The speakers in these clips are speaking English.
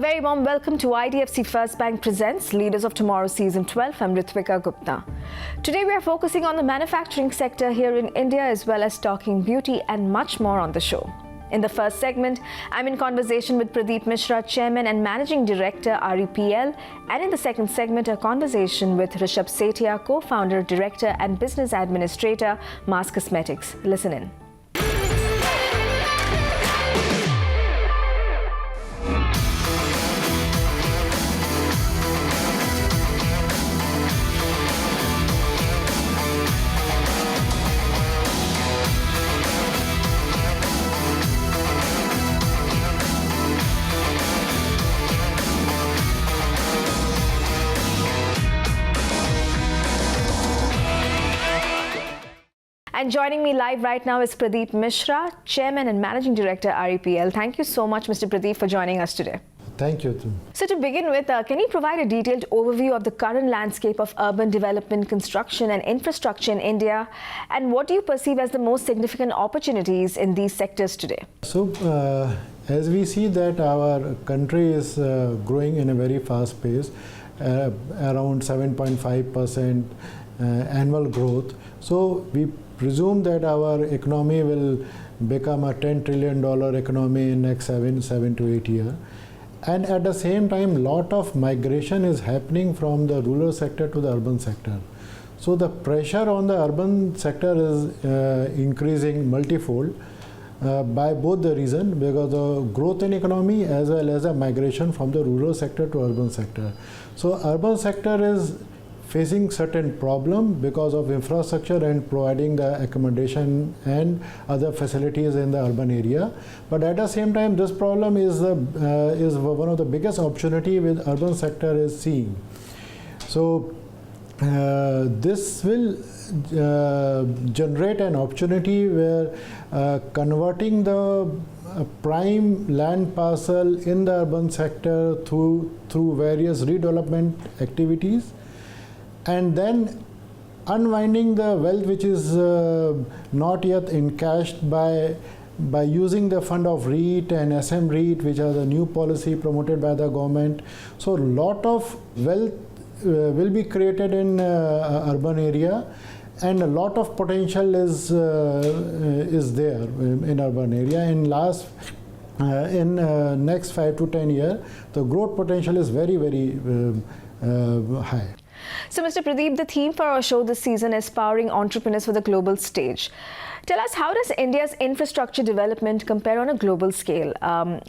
very warm welcome to IDFC First Bank presents Leaders of Tomorrow Season 12. I'm Ritwika Gupta. Today we are focusing on the manufacturing sector here in India as well as talking beauty and much more on the show. In the first segment, I'm in conversation with Pradeep Misra, Chairman and Managing Director REPL, and in the second segment, a conversation with Rishabh Sethia, Co-founder, Director and Business Administrator, Mars Cosmetics. Listen in. And joining me live right now is Pradeep Misra, Chairman and Managing Director REPL. Thank you so much, Mr. Pradeep, for joining us today. Thank you. So to begin with, can you provide a detailed overview of the current landscape of urban development, construction and infrastructure in India, and what do you perceive as the most significant opportunities in these sectors today? So, as we see that our country is growing in a very fast pace, around 7.5% annual growth. So we presume that our economy will become a $10 trillion economy in next 7 to 8 years. And at the same time, lot of migration is happening from the rural sector to the urban sector. So the pressure on the urban sector is increasing multifold by both the reason, because the growth in economy as well as a migration from the rural sector to urban sector. So urban sector is facing certain problem because of infrastructure and providing the accommodation and other facilities in the urban area. But at the same time, this problem is one of the biggest opportunity with urban sector is seeing. So this will generate an opportunity where converting the prime land parcel in the urban sector through various redevelopment activities, and then unwinding the wealth which is not yet encashed by using the fund of REIT and SM REIT, which are the new policy promoted by the government. So lot of wealth will be created in urban area, and a lot of potential is there in urban area. In next 5 to 10 years, the growth potential is very high. So, Mr. Pradeep, the theme for our show this season is Powering Entrepreneurs for the Global Stage. Tell us, how does India's infrastructure development compare on a global scale?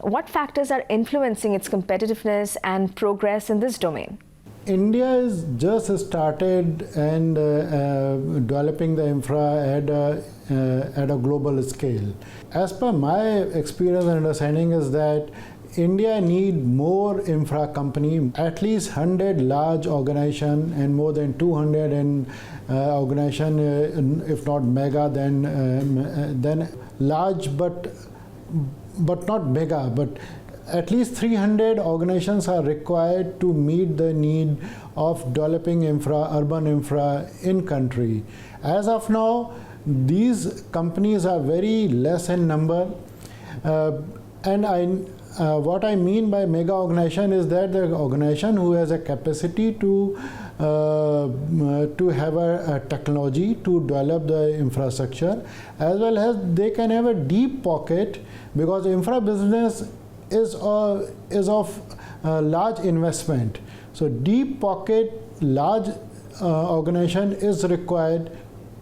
What factors are influencing its competitiveness and progress in this domain? India is just started and developing the infra at a global scale. As per my experience and understanding is that India need more infra company, at least 100 large organization and more than 200 organization, if not mega, then large but not mega, but at least 300 organizations are required to meet the need of developing infra, urban infra in country. As of now, these companies are very less in number, and what I mean by mega organization is that the organization who has a capacity to have a technology to develop the infrastructure, as well as they can have a deep pocket, because infra business is of large investment. So deep pocket, large organization is required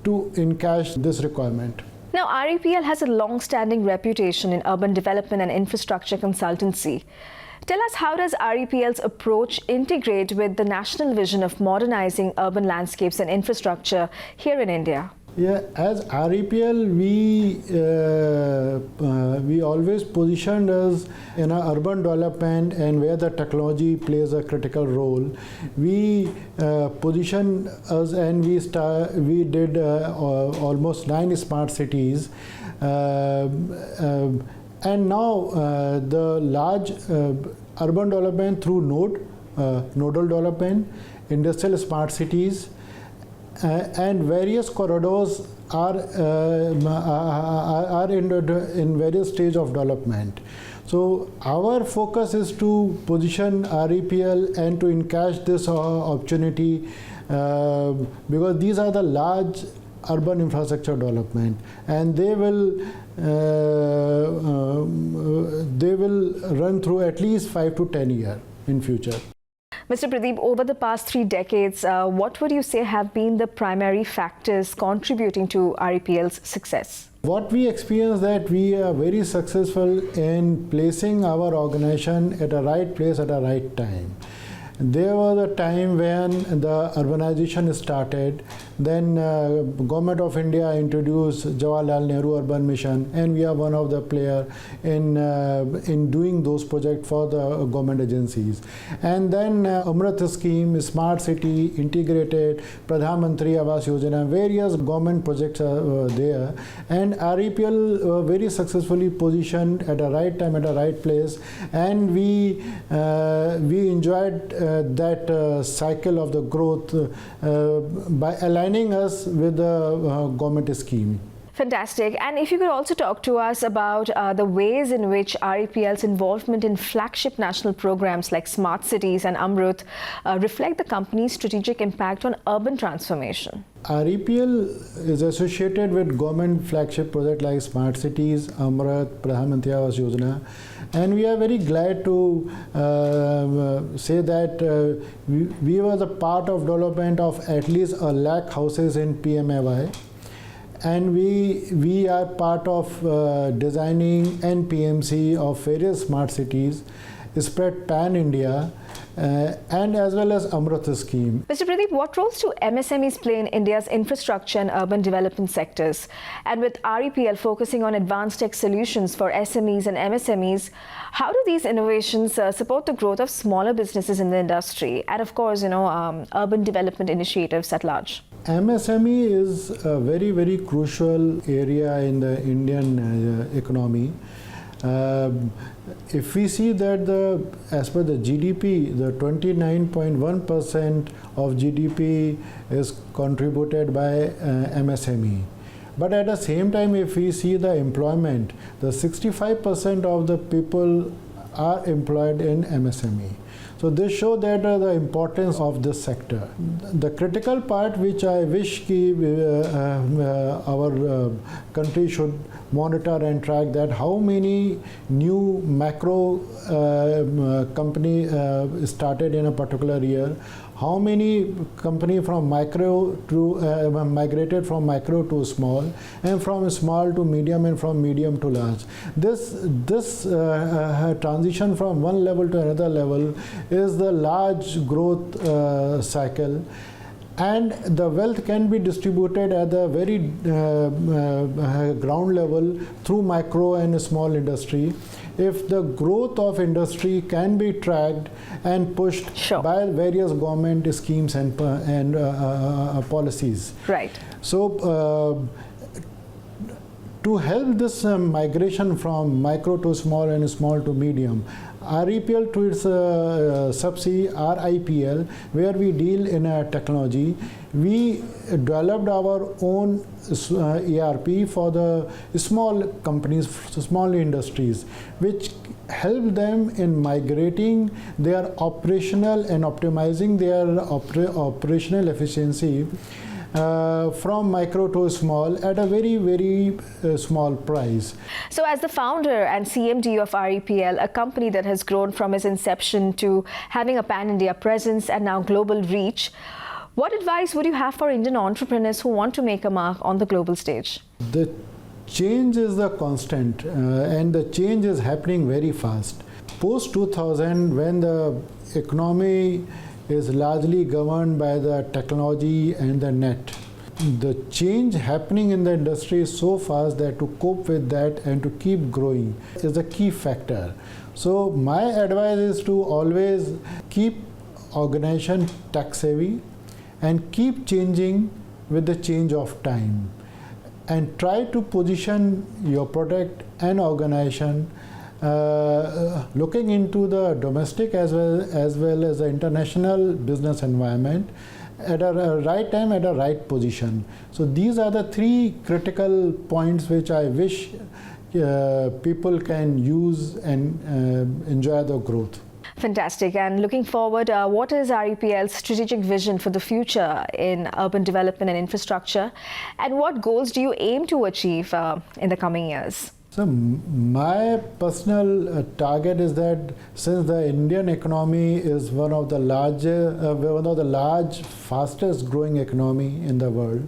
to encash this requirement. Now, REPL has a long-standing reputation in urban development and infrastructure consultancy. Tell us, how does REPL's approach integrate with the national vision of modernizing urban landscapes and infrastructure here in India? Yeah, as REPL, we always positioned us in our urban development, and where the technology plays a critical role. We positioned us, and we did almost 9 smart cities, and now the large urban development through nodal development, industrial smart cities, and various corridors are in various stage of development. So our focus is to position REPL and to encash this opportunity because these are the large urban infrastructure development, and they will run through at least 5 to 10 years in future. Mr. Pradeep, over the past 3 decades, what would you say have been the primary factors contributing to REPL's success? What we experience that we are very successful in placing our organization at a right place at a right time. There was a time when the urbanization started, then Government of India introduced Jawaharlal Nehru Urban Mission, and we are one of the players in doing those projects for the government agencies. And then Amrit scheme, Smart City, Integrated, Pradhan Mantri Awas Yojana, various government projects are there, and REPL very successfully positioned at the right time at the right place, and we enjoyed that cycle of the growth by aligning us with the government scheme. Fantastic. And if you could also talk to us about the ways in which REPL's involvement in flagship national programs like Smart Cities and Amrut reflect the company's strategic impact on urban transformation. REPL is associated with government flagship projects like Smart Cities, Amrut, Pradhan Mantri Awas Yojana, and we are very glad to say that we were the part of development of at least 1 lakh houses in PMAY. And we are part of designing and PMC of various smart cities spread pan-India and as well as Amrit scheme. Mr. Pradeep, what roles do MSMEs play in India's infrastructure and urban development sectors? And with REPL focusing on advanced tech solutions for SMEs and MSMEs, how do these innovations support the growth of smaller businesses in the industry and, of course, urban development initiatives at large? MSME is a very, very crucial area in the Indian economy. If we see that as per the GDP, the 29.1% of GDP is contributed by MSME. But at the same time, if we see the employment, the 65% of the people are employed in MSME. So this shows that the importance of this sector. The critical part which I wish our country should monitor and track, that how many new macro company started in a particular year, how many company from micro to migrated from micro to small, and from small to medium, and from medium to large. This transition from one level to another level is the large growth cycle, and the wealth can be distributed at the very ground level through micro and small industry. If the growth of industry can be tracked and pushed by various government schemes and policies. Right. So to help this migration from micro to small and small to medium, REPL to its subsidiary RIPL, where we deal in technology, we developed our own ERP for the small companies, small industries, which help them in migrating their operational and optimizing their operational efficiency from micro to small at a very, very small price. So as the founder and CMD of REPL, a company that has grown from its inception to having a pan-India presence and now global reach, what advice would you have for Indian entrepreneurs who want to make a mark on the global stage? The change is the constant and the change is happening very fast. Post 2000, when the economy is largely governed by the technology and the net, the change happening in the industry is so fast that to cope with that and to keep growing is a key factor. So my advice is to always keep organization tech savvy and keep changing with the change of time, and try to position your product and organization looking into the domestic as well as the international business environment, at a right time, at a right position. So these are the three critical points which I wish people can use and enjoy the growth. Fantastic. And looking forward, what is REPL's strategic vision for the future in urban development and infrastructure? And what goals do you aim to achieve in the coming years? So my personal target is that since the Indian economy is one of the large, fastest growing economy in the world,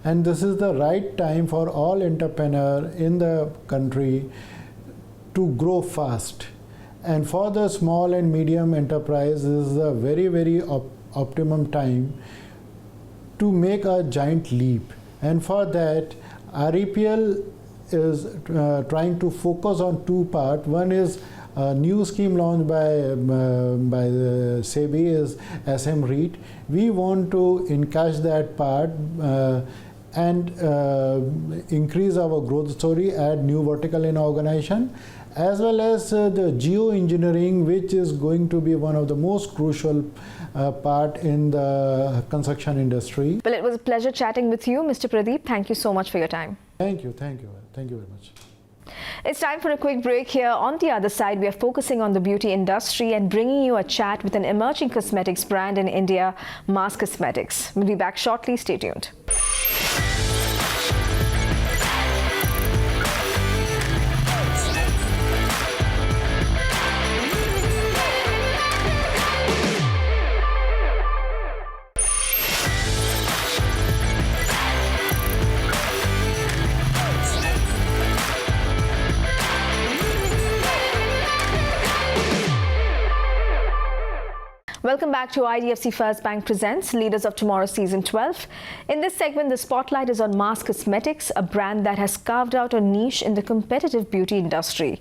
and this is the right time for all entrepreneurs in the country to grow fast. And for the small and medium enterprise, this is a very optimum time to make a giant leap. And for that, REPL is trying to focus on two parts. One is a new scheme launched by the SEBI is SM REIT. We want to encash that part and increase our growth story, add new vertical in organization, as well as the geoengineering, which is going to be one of the most crucial part in the construction industry. Well, it was a pleasure chatting with you, Mr. Pradeep. Thank you so much for your time. Thank you very much. It's time for a quick break here. On the other side, we are focusing on the beauty industry and bringing you a chat with an emerging cosmetics brand in India, Mars Cosmetics. We'll be back shortly. Stay tuned. Welcome back to IDFC First Bank Presents Leaders of Tomorrow Season 12. In this segment, the spotlight is on Mars Cosmetics, a brand that has carved out a niche in the competitive beauty industry.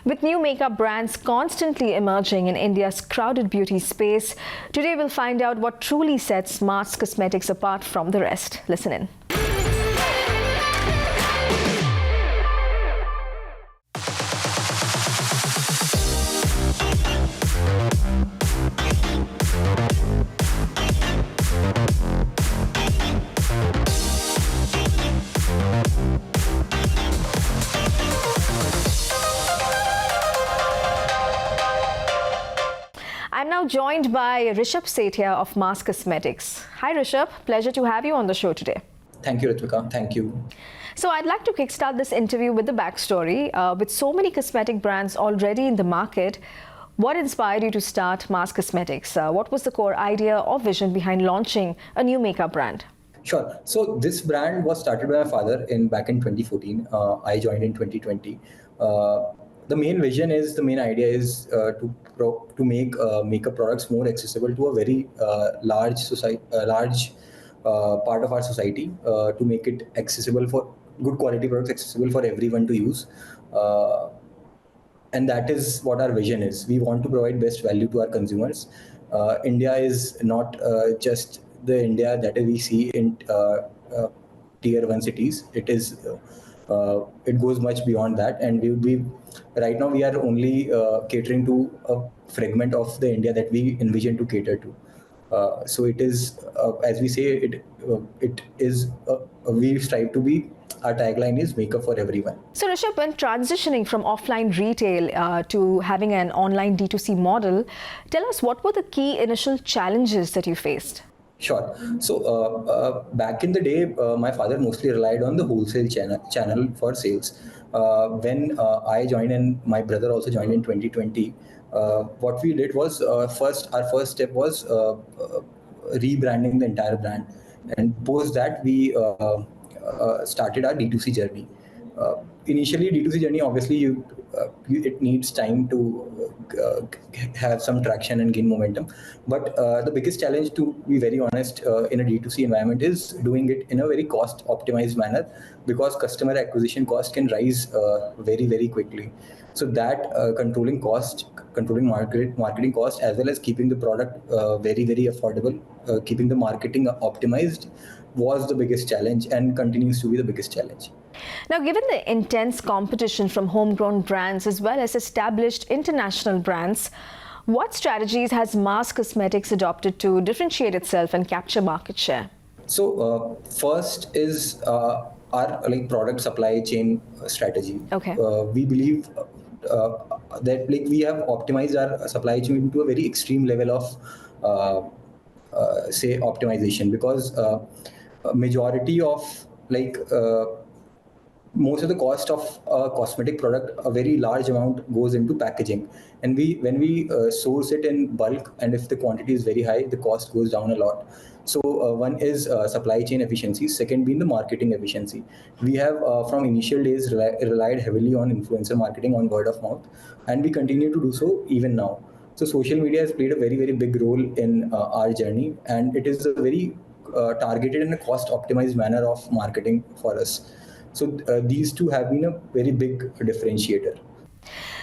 With new makeup brands constantly emerging in India's crowded beauty space, today we'll find out what truly sets Mars Cosmetics apart from the rest. Listen in. I'm now joined by Rishabh Sethia of Mars Cosmetics. Hi Rishabh, pleasure to have you on the show today. Thank you, Ritwika. Thank you. So I'd like to kickstart this interview with the backstory. With so many cosmetic brands already in the market, what inspired you to start Mars Cosmetics? What was the core idea or vision behind launching a new makeup brand? Sure. So this brand was started by my father back in 2014. I joined in 2020. The main idea is to make makeup products more accessible to a very large part of our society, to make it accessible for good quality products, accessible for everyone to use. And that is what our vision is. We want to provide best value to our consumers. India is not just the India that we see in tier 1 cities. It goes much beyond that, and right now we are only catering to a fragment of the India that we envision to cater to. So it is, as we say, we strive to be. Our tagline is makeup for everyone. So Rishabh, when transitioning from offline retail to having an online D2C model, tell us what were the key initial challenges that you faced? Sure. So back in the day, my father mostly relied on the wholesale channel for sales. When I joined and my brother also joined in 2020, what we did was our first step was rebranding the entire brand, and post that we started our D2C journey. Initially, D2C journey, obviously, it needs time to have some traction and gain momentum. But the biggest challenge, to be very honest, in a D2C environment is doing it in a very cost-optimized manner, because customer acquisition cost can rise very quickly. So that controlling marketing cost, as well as keeping the product very affordable, keeping the marketing optimized, was the biggest challenge and continues to be the biggest challenge. Now, given the intense competition from homegrown brands as well as established international brands, What strategies has Mars Cosmetics adopted to differentiate itself and capture market share? So first is our like product supply chain strategy. Okay. We believe uh, that like we have optimized our supply chain to a very extreme level of say optimization, because a majority of like most of the cost of a cosmetic product, a very large amount goes into packaging, and when we source it in bulk, and if the quantity is very high, the cost goes down a lot. So one is supply chain efficiency, second being the marketing efficiency. We have from initial days relied heavily on influencer marketing, on word of mouth, and we continue to do so even now. So social media has played a very very big role in our journey, and it is a very targeted and a cost optimized manner of marketing for us. So these two have been a very big differentiator.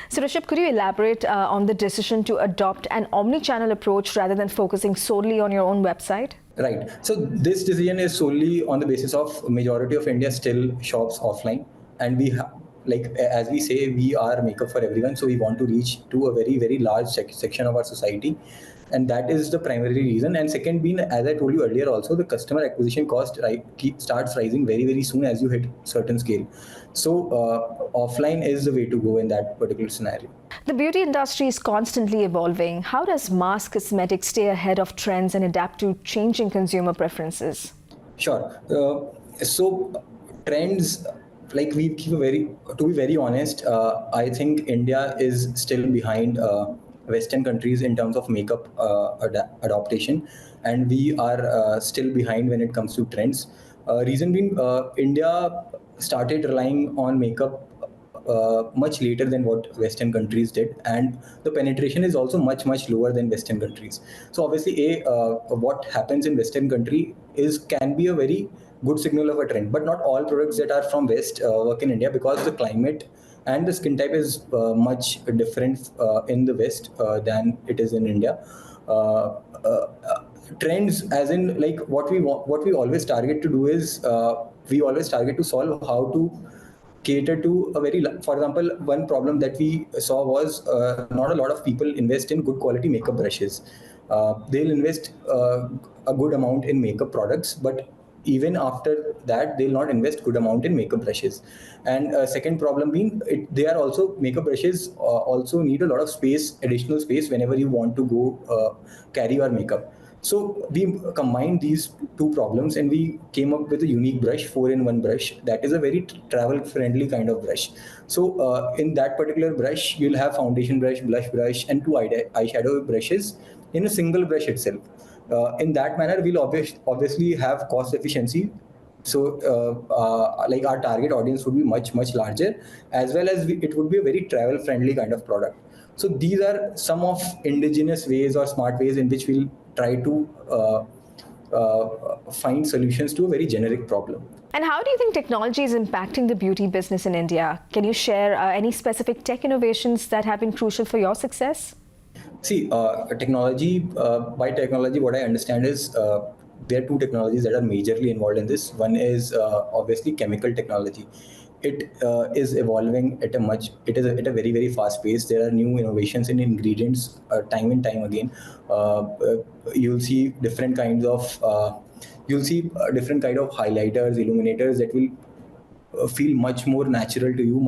So Rishabh, could you elaborate on the decision to adopt an omnichannel approach rather than focusing solely on your own website? Right. So this decision is solely on the basis of majority of India still shops offline, and we like as we say, we are makeup for everyone. So we want to reach to a very very large section of our society, and that is the primary reason. And second being, as I told you earlier, also the customer acquisition cost starts rising very very soon as you hit certain scale. So offline is the way to go in that particular scenario. The beauty industry is constantly evolving. How does Mars Cosmetics stay ahead of trends and adapt to changing consumer preferences? Sure. So trends, like we keep to be very honest, I think India is still behind Western countries in terms of makeup adaptation, and we are still behind when it comes to trends. Reason being, India started relying on makeup much later than what Western countries did, and the penetration is also much lower than Western countries. So obviously, what happens in Western country can be a very good signal of a trend, but not all products that are from West work in India, because the climate and the skin type is much different in the West than it is in India. Uh, uh, Trends, as in like what we always target to do is we always target to solve how to cater to a very, for example, one problem that we saw was not a lot of people invest in good quality makeup brushes. They'll invest a good amount in makeup products, but even after that they'll not invest good amount in makeup brushes. And second problem being, they are also, makeup brushes also need a lot of space, additional space, whenever you want to go carry your makeup. So we combined these two problems, and we came up with a unique brush, 4-in-1 brush, that is a very travel friendly kind of brush. So in that particular brush, you'll have foundation brush, blush brush, and two eyeshadow brushes in a single brush itself. In that manner, we'll obviously have cost efficiency. So like our target audience would be much larger, as well as it would be a very travel friendly kind of product. So these are some of indigenous ways or smart ways in which we'll try to find solutions to a very generic problem. And how do you think technology is impacting the beauty business in India? Can you share any specific tech innovations that have been crucial for your success? See, technology, by technology, what I understand is there are two technologies that are majorly involved in this. One is obviously chemical technology. It is evolving it is at a very, very fast pace. There are new innovations in ingredients time and time again. You'll see different kinds of, different kind of highlighters, illuminators that will feel much more natural to you,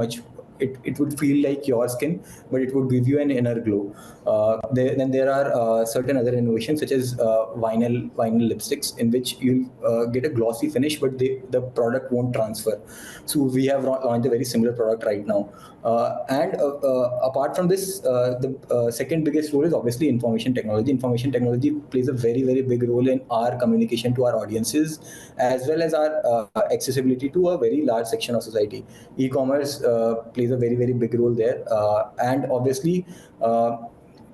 it would feel like your skin, but it would give you an inner glow. Then there are certain other innovations, such as vinyl lipsticks, in which you'll get a glossy finish, but the product won't transfer. So we have launched a very similar product right now. And apart from this, the second biggest role is obviously information technology. Information technology plays a very, very big role in our communication to our audiences, as well as our accessibility to a very large section of society. E-commerce plays a very, very big role there. And obviously,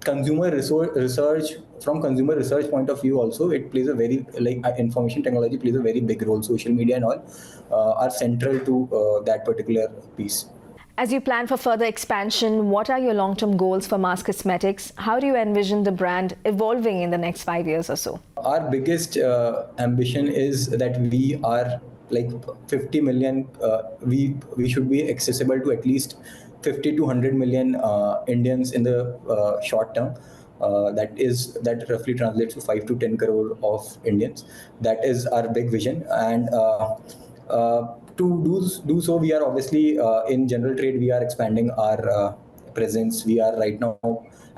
consumer research, from consumer research point of view also, it plays a very, like information technology plays a very big role. Social media and all are central to that particular piece. As you plan for further expansion, what are your long-term goals for Mars Cosmetics? How do you envision the brand evolving in the next 5 years or so? Our biggest ambition is that we are like 50 million. We should be accessible to at least 50 to 100 million Indians in the short term. that roughly translates to 5 to 10 crore of Indians. That is our big vision, and to do so, we are obviously in general trade. We are expanding our presence. We are right now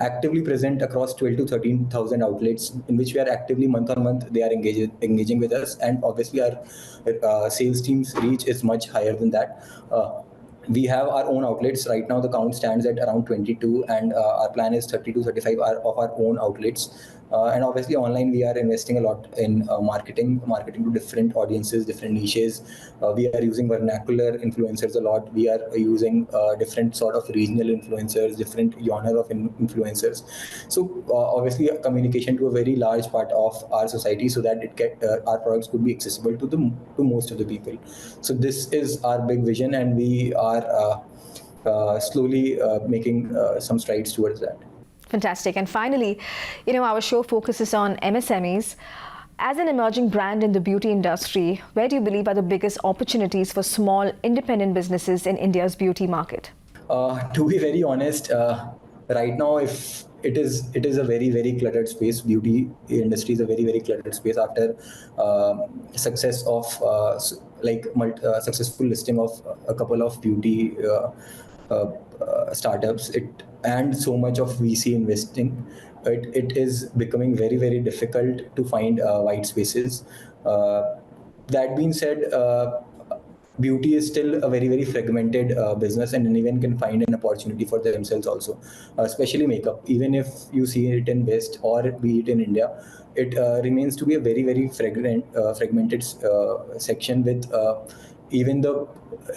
actively present across 12 to 13,000 outlets, in which we are actively month on month. They are engaging with us, and obviously our sales team's reach is much higher than that. We have our own outlets. Right now the count stands at around 22, and our plan is 30 to 35 of our own outlets. And obviously online we are investing a lot in marketing to different audiences, different niches. We are using vernacular influencers a lot. We are using different sort of regional influencers, different genre of influencers. So obviously communication to a very large part of our society, so that our products could be accessible to most of the people. So this is our big vision, and we are slowly making some strides towards that. Fantastic. And finally, our show focuses on MSMEs. As an emerging brand in the beauty industry, where do you believe are the biggest opportunities for small independent businesses in India's beauty market? To be very honest, right now, if it is a very, very cluttered space. Beauty industry is a very, very cluttered space after success of successful listing of a couple of beauty startups, and so much of VC investing. It is becoming very, very difficult to find white spaces. That being said, beauty is still a very, very fragmented business, and anyone can find an opportunity for themselves also, especially makeup. Even if you see it in West or be it in India, it remains to be a very, very fragmented section, with even the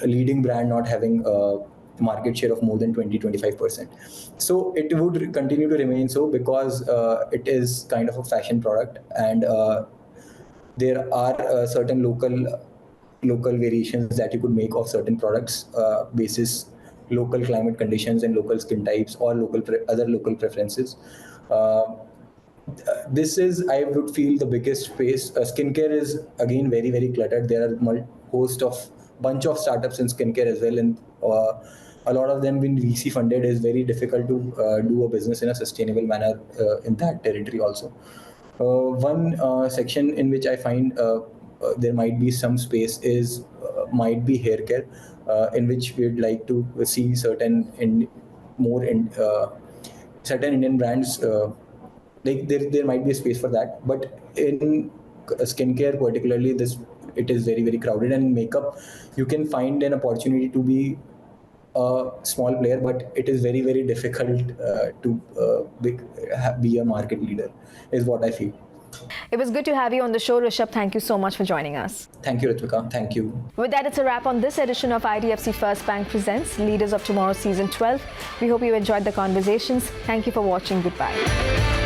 leading brand not having market share of more than 20-25%. So it would continue to remain so, because it is kind of a fashion product, and there are certain local variations that you could make of certain products basis local climate conditions and local skin types, or other local preferences. This is, I would feel, the biggest space. Skincare is again very, very cluttered. There are bunch of startups in skincare as well, and a lot of them being VC funded. Is very difficult to do a business in a sustainable manner in that territory also. One section in which I find there might be some space is might be hair care, in which we'd like to see certain Indian brands. There might be a space for that, but in skincare particularly, it is very, very crowded. And in makeup, you can find an opportunity to be a small player, but it is very, very difficult to be a market leader, is what I feel. It was good to have you on the show, Rishabh. Thank you so much for joining us. Thank you, Ritwika. Thank you. With that, it's a wrap on this edition of IDFC First Bank Presents Leaders of Tomorrow Season 12. We hope you enjoyed the conversations. Thank you for watching. Goodbye.